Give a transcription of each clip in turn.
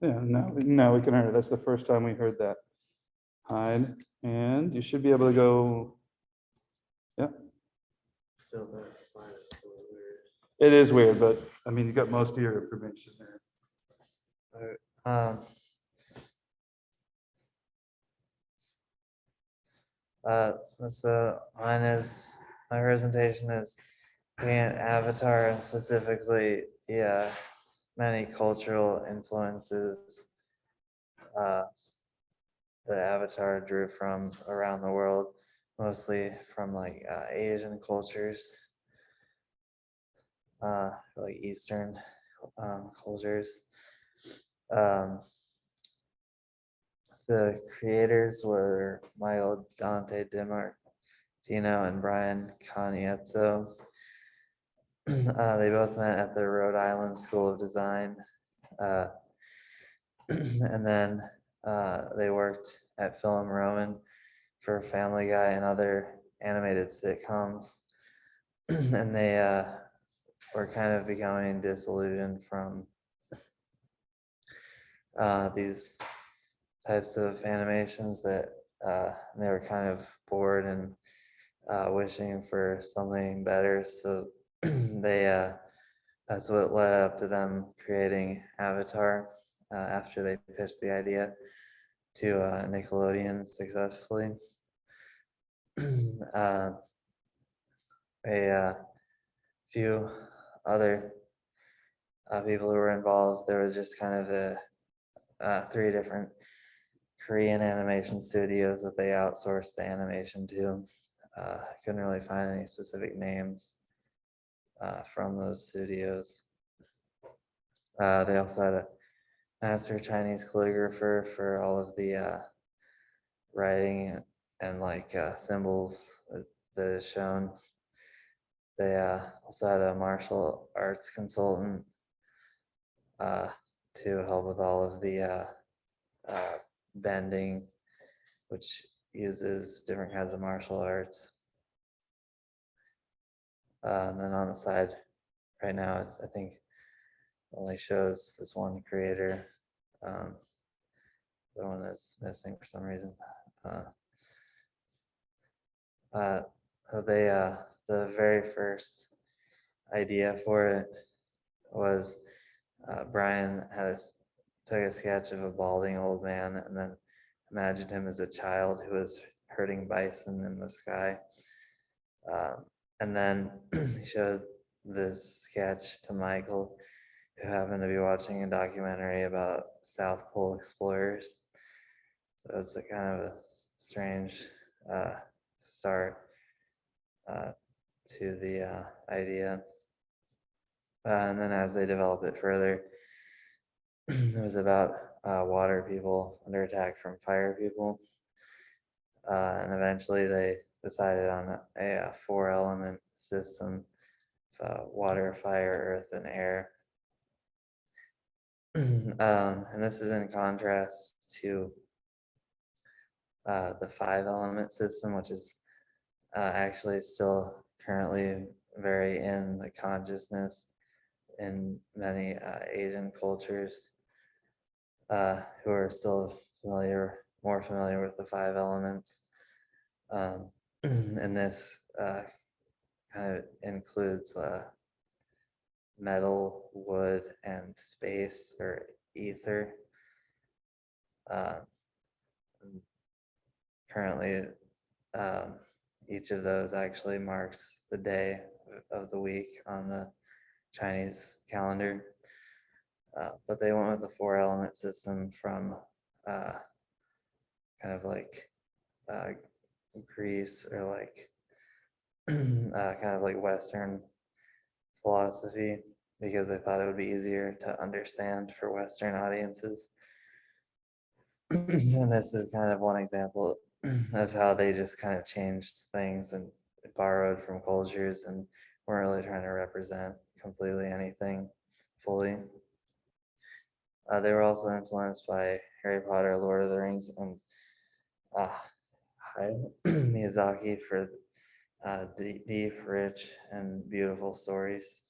Yeah, now we can hear it. That's the first time we heard that. Hide, and you should be able to go. Yeah, Still, that slide is still weird. it is weird, but I mean, you got most of your information there. So my presentation is looking at Avatar and specifically, many cultural influences the Avatar drew from around the world, mostly from like Asian cultures, like Eastern cultures. Um, the creators were Michael Dante DiMartino and Brian Canietzo. They both met at the Rhode Island School of Design. And then they worked at Film Roman for Family Guy and other animated sitcoms. And they were kind of becoming disillusioned from these types of animations that they were kind of bored and wishing for something better. So they that's what led up to them creating Avatar after they pitched the idea to Nickelodeon successfully. A few other people who were involved. There was just kind of 3 different Korean animation studios that they outsourced the animation to. Couldn't really find any specific names from those studios. They also had a master Chinese calligrapher for all of the writing and like symbols that is shown. They also had a martial arts consultant to help with all of the bending, which uses different kinds of martial arts. And then on the side right now, I think only shows this one creator. The one that's missing for some reason. The very first idea for it was Brian took a sketch of a balding old man and then imagined him as a child who was herding bison in the sky. And then he showed this sketch to Michael, who happened to be watching a documentary about South Pole explorers. So it's a kind of a strange start to the idea. And then as they develop it further, it was about water people under attack from fire people. And eventually they decided on a 4-element system of water, fire, earth, and air. And this is in contrast to the 5-element system, which is actually still currently very in the consciousness in many Asian cultures who are still more familiar with the 5 elements. And this kind of includes metal, wood, and space or ether. Currently, each of those actually marks the day of the week on the Chinese calendar. But they went with the 4-element system from kind of like Greece or like kind of like Western philosophy, because they thought it would be easier to understand for Western audiences. And this is kind of one example of how they just kind of changed things and borrowed from cultures and weren't really trying to represent completely anything fully. They were also influenced by Harry Potter, Lord of the Rings, and Miyazaki for deep, rich, and beautiful stories.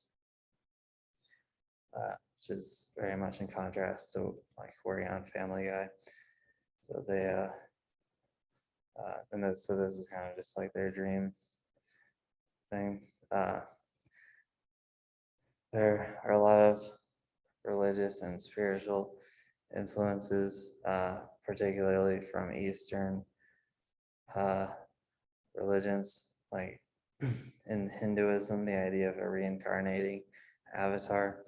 which is very much in contrast to like working on Family Guy. So they so this was kind of just like their dream thing. There are a lot of religious and spiritual influences, particularly from Eastern religions. Like in Hinduism, the idea of a reincarnating avatar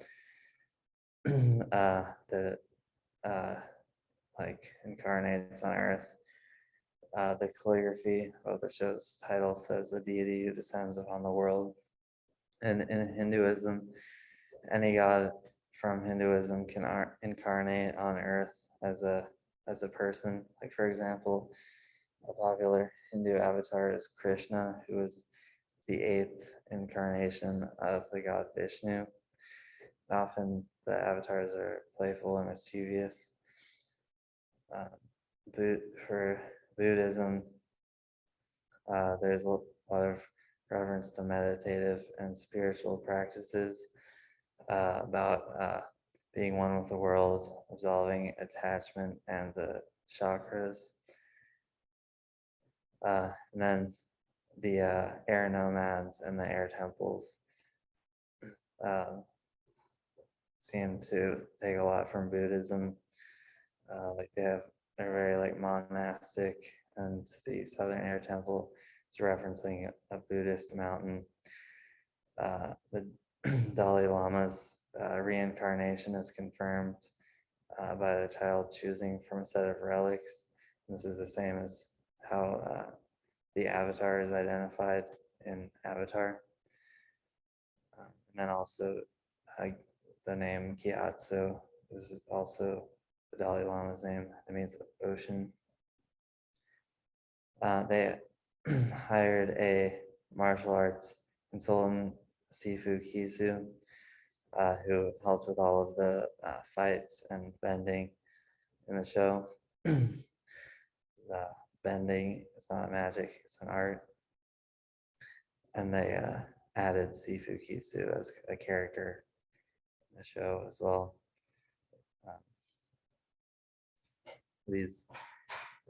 that like incarnates on Earth. The calligraphy of the show's title says the deity who descends upon the world. And in Hinduism, any god from Hinduism can incarnate on Earth as a person. Like for example, a popular Hindu avatar is Krishna, who is the 8th incarnation of the god Vishnu. Often the avatars are playful and mischievous. For Buddhism, there's a lot of reference to meditative and spiritual practices about being one with the world, absolving attachment and the chakras. And then the air nomads and the air temples seem to take a lot from Buddhism. Like they're very like monastic, and the Southern Air Temple is referencing a Buddhist mountain. The Dalai Lama's reincarnation is confirmed by the child choosing from a set of relics. And this is the same as how the avatar is identified in Avatar. And then also the name Gyatso is also the Dalai Lama's name. It means ocean. They hired a martial arts consultant, Sifu Kisu, who helped with all of the fights and bending in the show. Bending is not magic, it's an art. And they added Sifu Kisu as a character in the show as well. These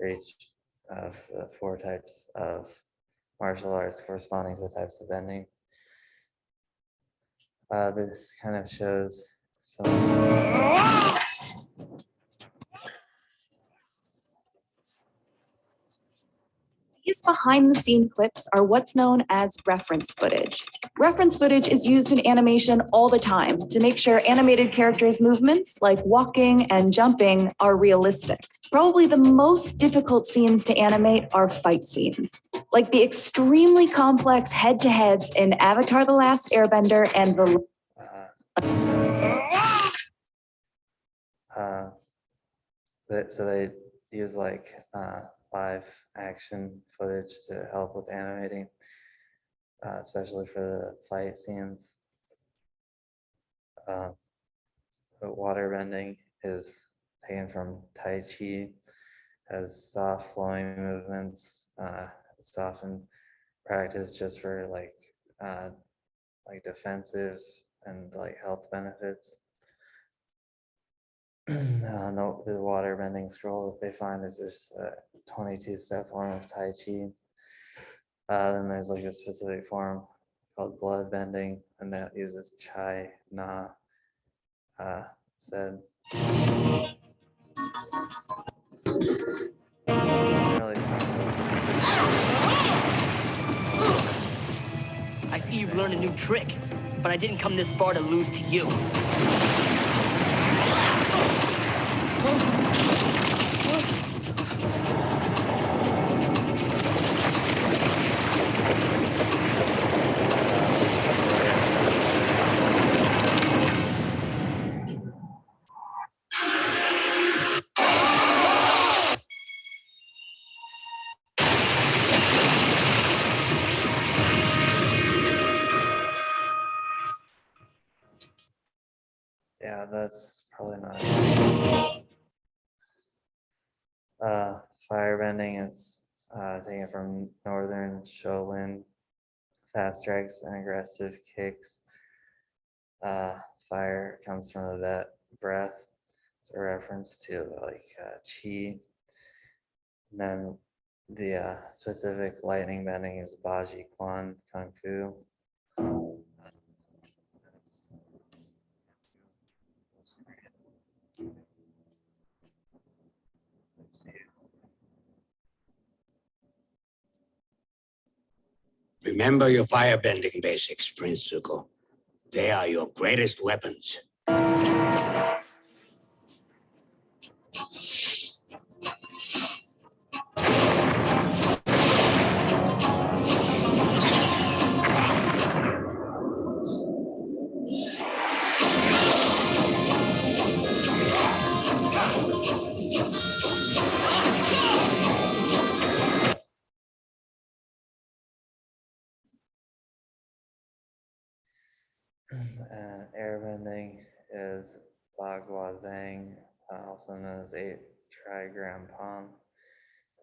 are each of the 4 types of martial arts corresponding to the types of bending. This kind of shows some. These behind-the-scene clips are what's known as reference footage. Reference footage is used in animation all the time to make sure animated characters' movements, like walking and jumping, are realistic. Probably the most difficult scenes to animate are fight scenes, like the extremely complex head-to-heads in Avatar: The Last Airbender and the So they use like live action footage to help with animating, especially for the fight scenes. But water bending is taken from Tai Chi, has soft flowing movements. It's often practiced just for like defensive and like health benefits. The water bending scroll that they find is just a 22-step form of Tai Chi. Then there's like a specific form called blood bending, and that uses Chai Na said. I see you've learned a new trick, but I didn't come this far to lose to you. Yeah, that's probably not. Firebending is taken from Northern Shaolin, fast strikes and aggressive kicks. fire comes from the breath. It's a reference to like chi. And then the specific lightning bending is Baji Quan Kung Fu. Let's see. Remember your firebending basics, Prince Zuko. They are your greatest weapons. Airbending is Bagua Zhang, also known as 8 trigram palm.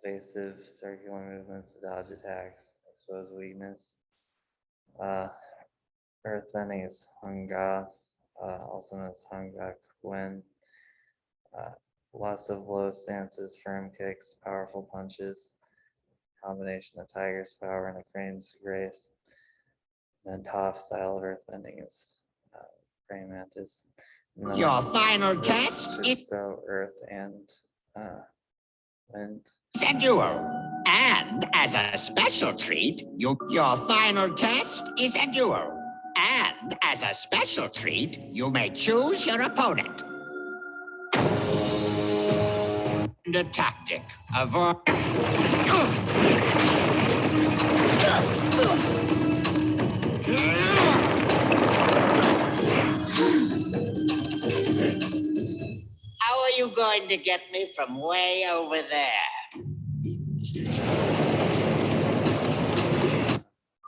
Evasive circular movements to dodge attacks, expose weakness. Earthbending is Hunga, also known as Hunga Quen. Lots of low stances, firm kicks, powerful punches. Combination of tiger's power and a crane's grace. Then Toph style of earthbending is praying mantis. And then Your final this test is so earth and wind. duel. And as a special treat, your final test is a duel. And as a special treat, you may choose your opponent. The tactic of How are you going to get me from way over there?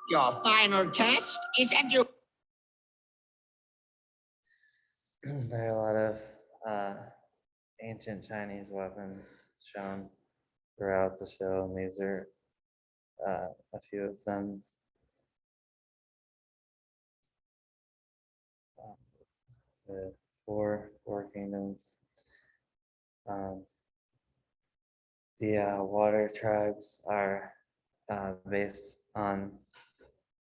Your final test is a duel. There are a lot of ancient Chinese weapons shown throughout the show, and these are a few of them. The four kingdoms. The water tribes are based on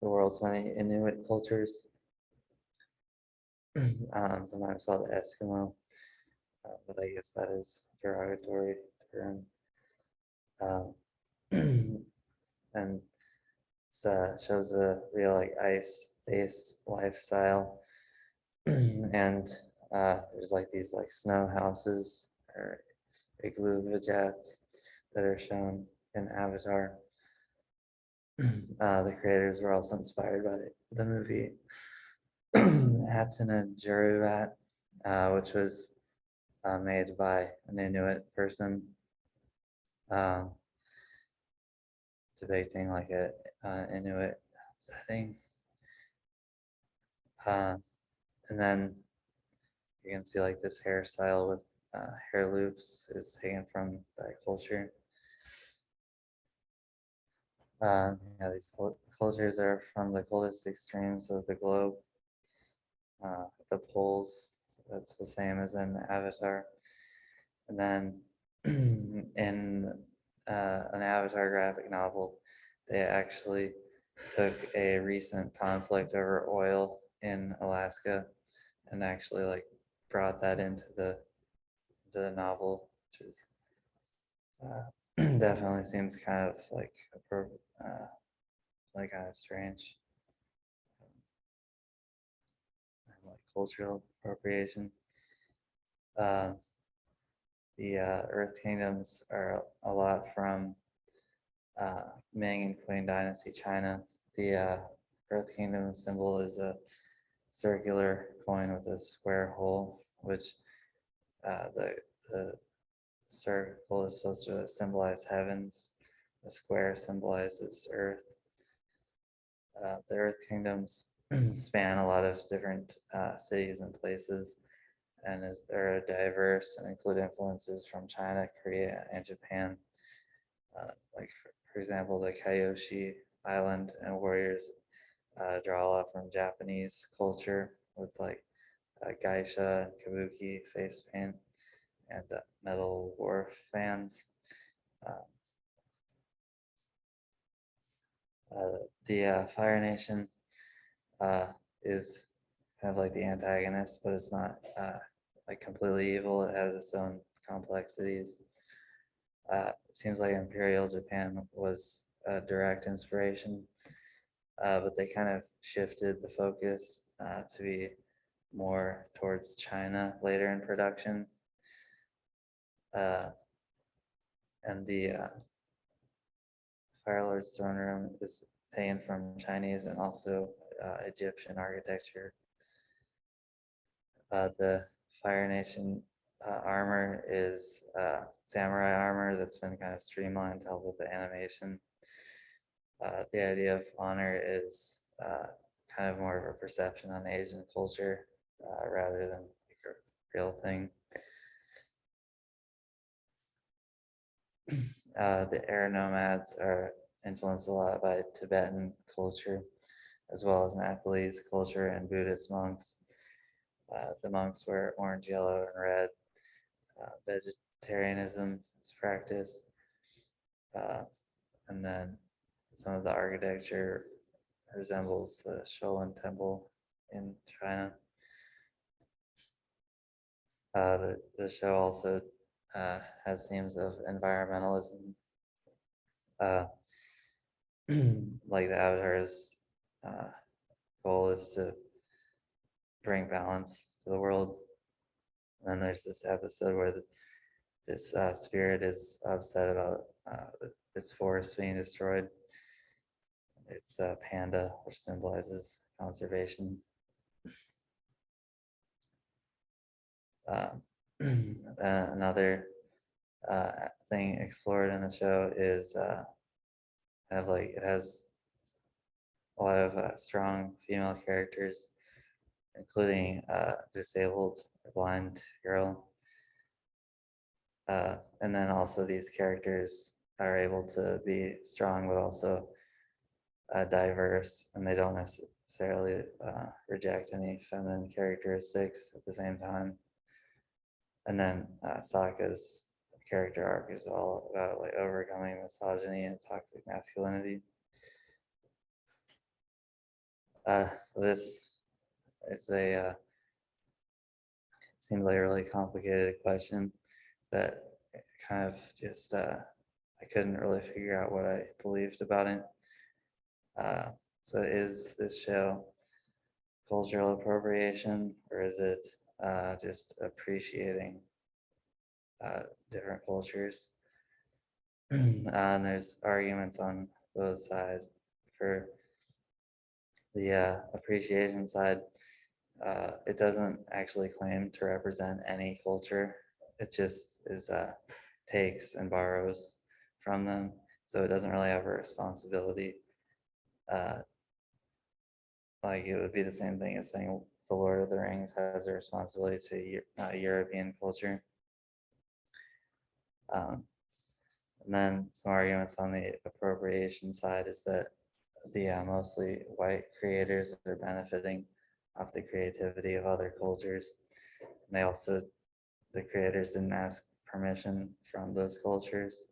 the world's many Inuit cultures. Sometimes called Eskimo, but I guess that is a derogatory term. And shows a real like ice-based lifestyle. And there's like these like snow houses or igloo villagets that are shown in Avatar. The creators were also inspired by the movie Hatuna Juruvat, which was made by an Inuit person, depicting like a Inuit setting. And then you can see like this hairstyle with hair loops is taken from that culture. Yeah, these cultures are from the coldest extremes of the globe. The poles, so that's the same as in Avatar. And then in an Avatar graphic novel, they actually took a recent conflict over oil in Alaska and actually like brought that into the novel, which is definitely seems kind of like kind of strange, like cultural appropriation. The Earth Kingdoms are a lot from Ming and Qing Dynasty China. The Earth Kingdom symbol is a circular coin with a square hole, which the circle is supposed to symbolize heavens. The square symbolizes earth. The Earth Kingdoms span a lot of different cities and places, and are diverse and include influences from China, Korea, and Japan. Like for example, the Kyoshi Island and warriors draw a lot from Japanese culture with like geisha, kabuki, face paint, and metal war fans. The Fire Nation is kind of like the antagonist, but it's not like completely evil. It has its own complexities. It seems like Imperial Japan was a direct inspiration, but they kind of shifted the focus to be more towards China later in production. And the Fire Lord's throne room is taken from Chinese and also Egyptian architecture. The Fire Nation armor is samurai armor that's been kind of streamlined to help with the animation. The idea of honor is kind of more of a perception on Asian culture rather than like a real thing. The air nomads are influenced a lot by Tibetan culture, as well as Nepalese culture and Buddhist monks. The monks wear orange, yellow, and red. Vegetarianism is practiced. And then some of the architecture resembles the Shaolin Temple in China. The show also has themes of environmentalism. Like the Avatar's goal is to bring balance to the world. And then there's this episode where this spirit is upset about this forest being destroyed. It's a panda, which symbolizes conservation. Another thing explored in the show is kind of like it has a lot of strong female characters, including a disabled or blind girl. And then also these characters are able to be strong, but also diverse, and they don't necessarily reject any feminine characteristics at the same time. And then Sokka's character arc is all about like overcoming misogyny and toxic masculinity. So this is a seemed like a really complicated question that kind of just I couldn't really figure out what I believed about it. So is this show cultural appropriation, or is it just appreciating different cultures? And there's arguments on both sides. For the appreciation side, it doesn't actually claim to represent any culture. It just is takes and borrows from them. So it doesn't really have a responsibility. Like it would be the same thing as saying the Lord of the Rings has a responsibility to European culture. And then some arguments on the appropriation side is that the mostly white creators are benefiting off the creativity of other cultures. And the creators didn't ask permission from those cultures.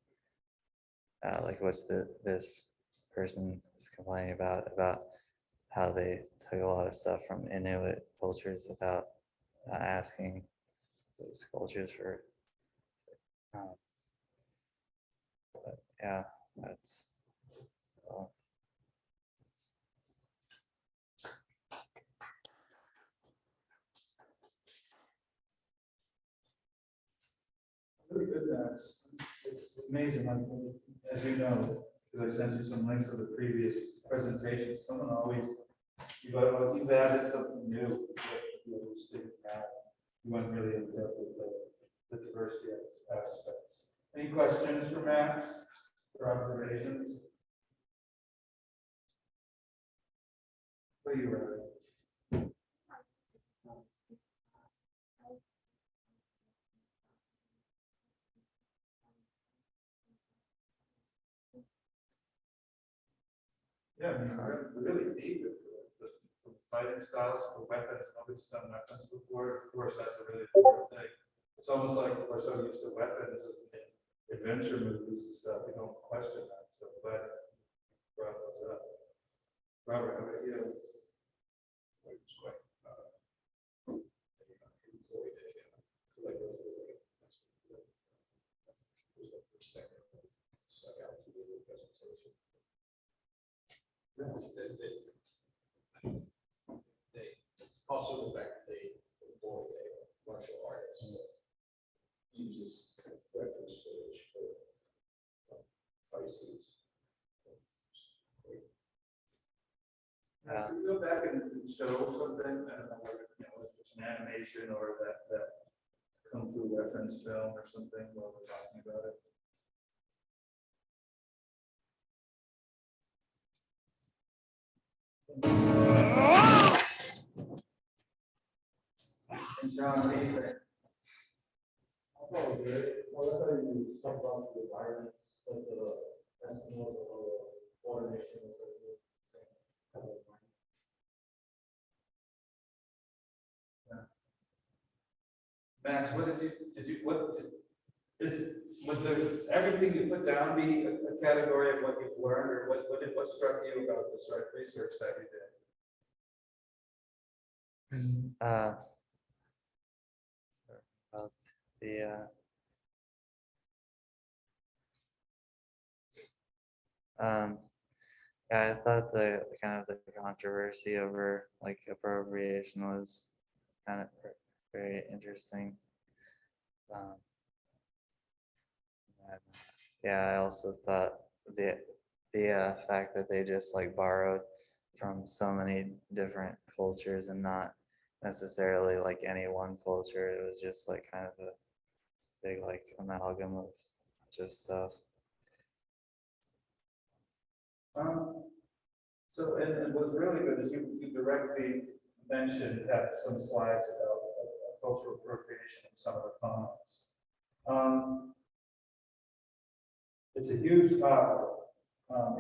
Like what's this person is complaining about how they took a lot of stuff from Inuit cultures without asking those cultures for. But yeah, that's. So. Really good, Max. It's amazing, as you know, because I sent you some links to the previous presentations. Someone always, you've added something new that you just didn't have. You went really in depth with the diversity aspects. Any questions for Max or observations? What are you ready? Yeah, I mean, really deep into it, just from fighting styles for weapons. Nobody's done weapons before. Of course, that's a really important thing. It's almost like we're so used to weapons in adventure movies and stuff. We don't question that. So glad you brought those up. Robert, how about you? Also the fact that they employ a martial artist uses reference footage for fight scenes. If we go back and show something, I don't know whether, if it's an animation or that Kung Fu reference film or something while we're talking about it. And John, what do you think? Oh, good. Well, I thought you talked about the environments of the Eskimos or the water nations or the same kind of environment. Max, what would everything you put down be a category of what you've learned, or what struck you about this research that you did? About the yeah, I thought the kind of the controversy over like appropriation was kind of very interesting. And, yeah, I also thought the fact that they just like borrowed from so many different cultures and not necessarily like any one culture. It was just like kind of a big like amalgam of a bunch of stuff. So, and what's really good is you directly mentioned, had some slides about cultural appropriation and some of the comments. It's a huge topic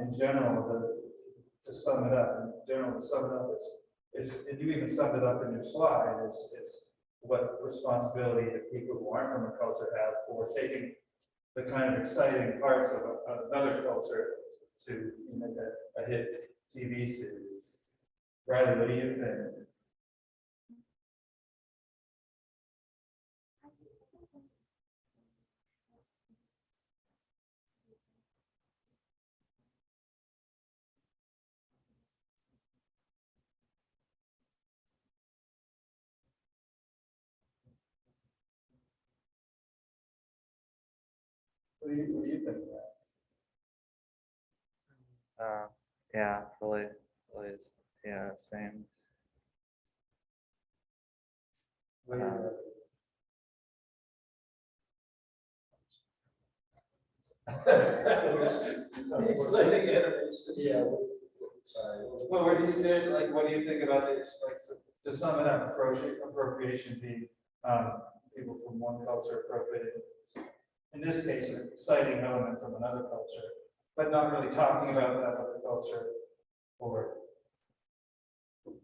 in general. To sum it up, and you even summed it up in your slide. It's what responsibility the people who aren't from a culture have for taking the kind of exciting parts of another culture to make a hit TV series. Riley, what do you think? What do you think of that? Yeah, really, yeah, same. What do you think? Exciting animation. Yeah. Well, where do you stand? Like, what do you think about it? Like, so, to sum it up, appropriation being people from one culture appropriating, in this case, an exciting element from another culture, but not really talking about that other culture or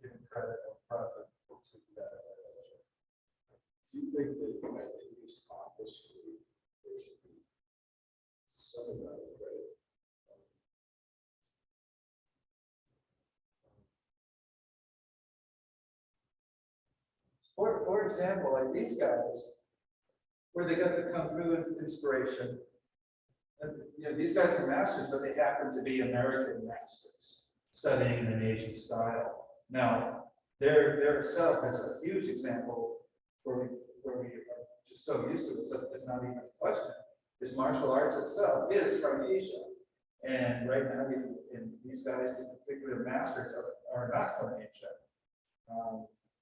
giving credit or profit to that other culture. Do you think that at least office there should be some amount of credit? For example, like these guys, where they got the Kung Fu inspiration, and, these guys are masters, but they happen to be American masters, studying in an Asian style. Now, there itself is a huge example where we are just so used to it, so it's not even a question. This martial arts itself is from Asia. And right now, these guys, these particular masters, are not from Asia.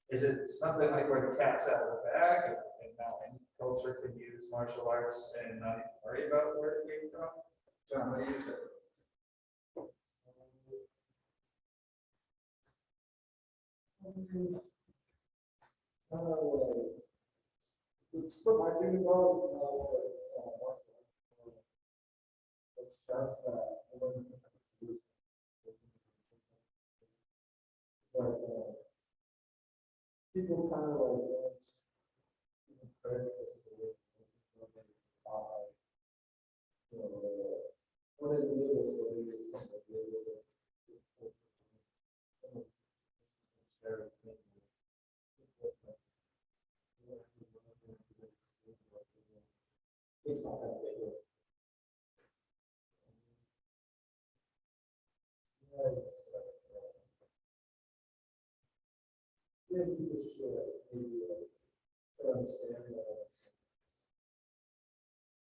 Is it something like where the cat's out of the bag, and now any culture can use martial arts and not even worry about where it came from? John, what do you think? So my thing was it shows that it's like People kind of like, prejudice the way you know, one of the neighbors will leave us something that they would it's not that big. Yeah, people should maybe try to understand that.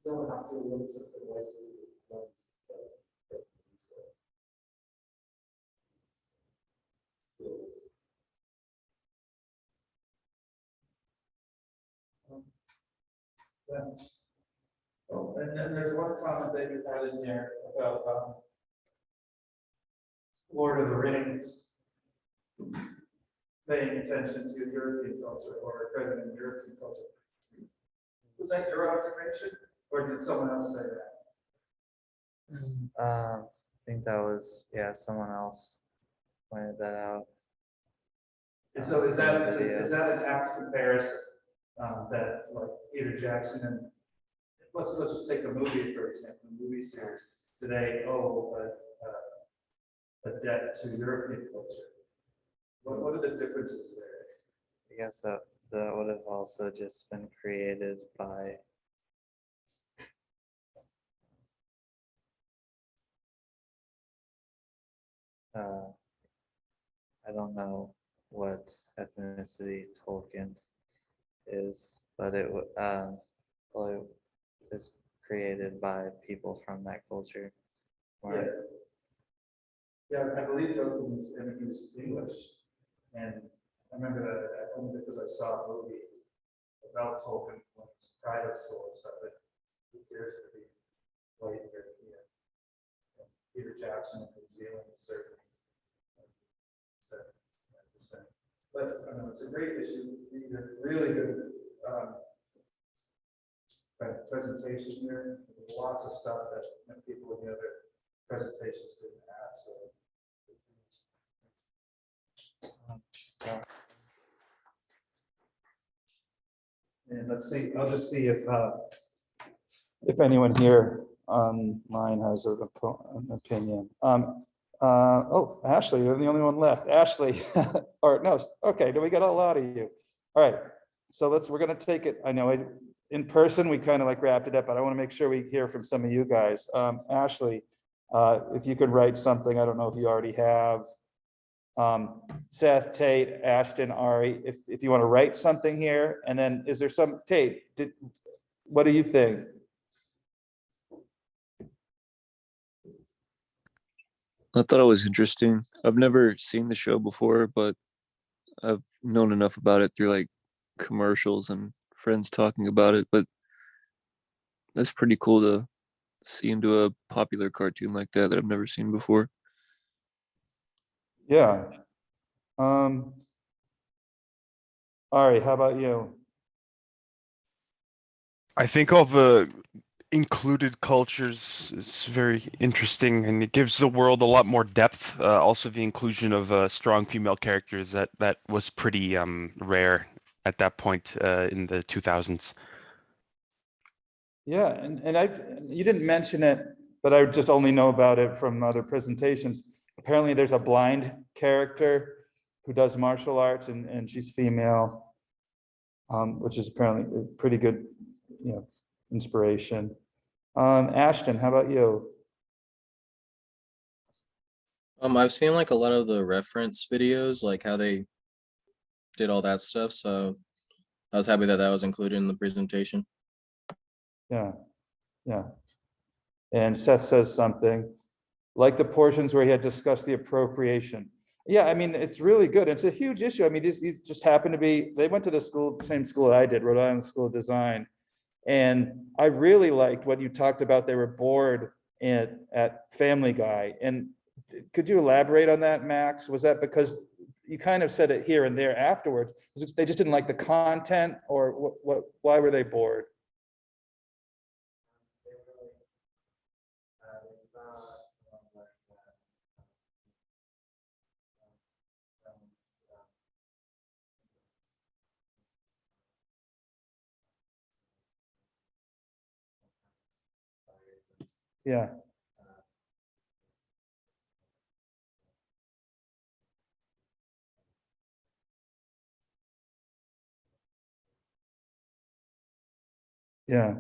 Don't have to look something like once. Yeah. Oh, and then there's one comment that you had in there about Lord of the Rings paying attention to European culture or crediting European culture. Was that your observation, or did someone else say that? I think that was, yeah, someone else pointed that out. And so is that, in the video. is that an apt comparison that like Peter Jackson and let's just take a movie, for example, a movie series. Do they owe a debt to European culture? What are the differences there? I guess that would have also just been created by I don't know what ethnicity Tolkien is, but it well, it is created by people from that culture. Yeah. Yeah, I believe Tolkien was, and he was English, and I remember that only because I saw a movie about Tolkien when it's private school and stuff, but who cares to be white European? And Peter Jackson in New Zealand is certainly 7%. But it's a great issue, really good presentation here. Lots of stuff that people in the other presentations didn't have. So, and let's see. I'll just see if anyone here online has an opinion. Oh, Ashley, you're the only one left. Ashley, or no? Okay, do we get a lot of you? All right. So we're going to take it. I know in person we kind of like wrapped it up, but I want to make sure we hear from some of you guys. Ashley, if you could write something, I don't know if you already have. Seth, Tate, Ashton, Ari, if you want to write something here, and then is there some Tate? What do you think? I thought it was interesting. I've never seen the show before, but I've known enough about it through like commercials and friends talking about it. But that's pretty cool to see into a popular cartoon like that I've never seen before. Yeah. Ari, how about you? I think all the included cultures is very interesting, and it gives the world a lot more depth. Also, the inclusion of strong female characters that was pretty rare at that point in the 2000s. Yeah, and you didn't mention it, but I just only know about it from other presentations. Apparently, there's a blind character who does martial arts, and she's female, which is apparently a pretty good, inspiration. Ashton, how about you? I've seen like a lot of the reference videos, like how they did all that stuff. So I was happy that that was included in the presentation. Yeah, yeah. And Seth says something like the portions where he had discussed the appropriation. Yeah, I mean, it's really good. It's a huge issue. I mean, these just happen to be, they went to the same school I did, Rhode Island School of Design. And I really liked what you talked about. They were bored at Family Guy. And could you elaborate on that, Max? Was that because you kind of said it here and there afterwards? They just didn't like the content, or why were they bored? Yeah. Yeah.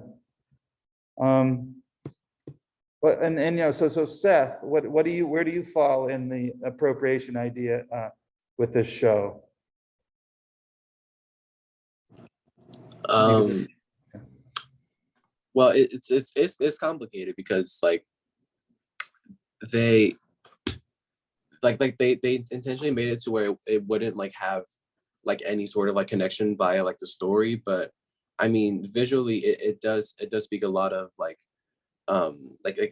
But, and, you know, so Seth, what do you, where do you fall in the appropriation idea, with this show? Um, well, it's complicated because like they they intentionally made it to where it wouldn't like have like any sort of like connection via like the story, but I mean visually it does speak a lot of like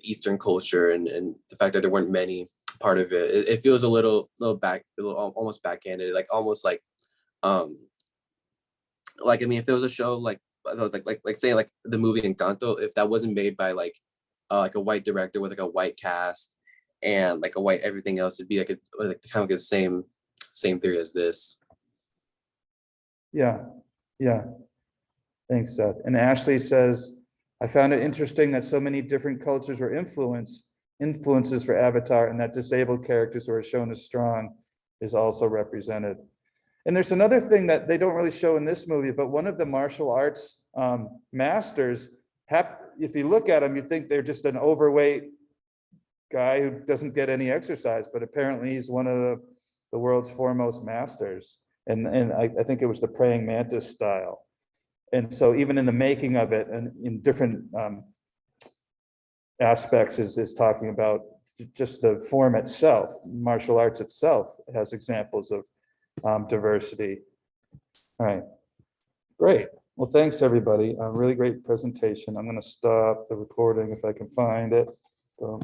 Eastern culture and the fact that there weren't many part of it. It feels a little almost backhanded, like almost like I mean if there was a show like say like the movie Encanto, if that wasn't made by like a white director with like a white cast and like a white everything else, it'd be like kind of the same theory as this. Yeah, yeah. Thanks, Seth. And Ashley says, I found it interesting that so many different cultures were influences for Avatar, and that disabled characters who are shown as strong is also represented. And there's another thing that they don't really show in this movie, but one of the martial arts masters, if you look at him, you think they're just an overweight guy who doesn't get any exercise, but apparently he's one of the world's foremost masters. And I think it was the praying mantis style. And so even in the making of it and in different aspects is talking about just the form itself, martial arts itself has examples of diversity. All right, great. Well, thanks everybody. A really great presentation. I'm going to stop the recording if I can find it. So.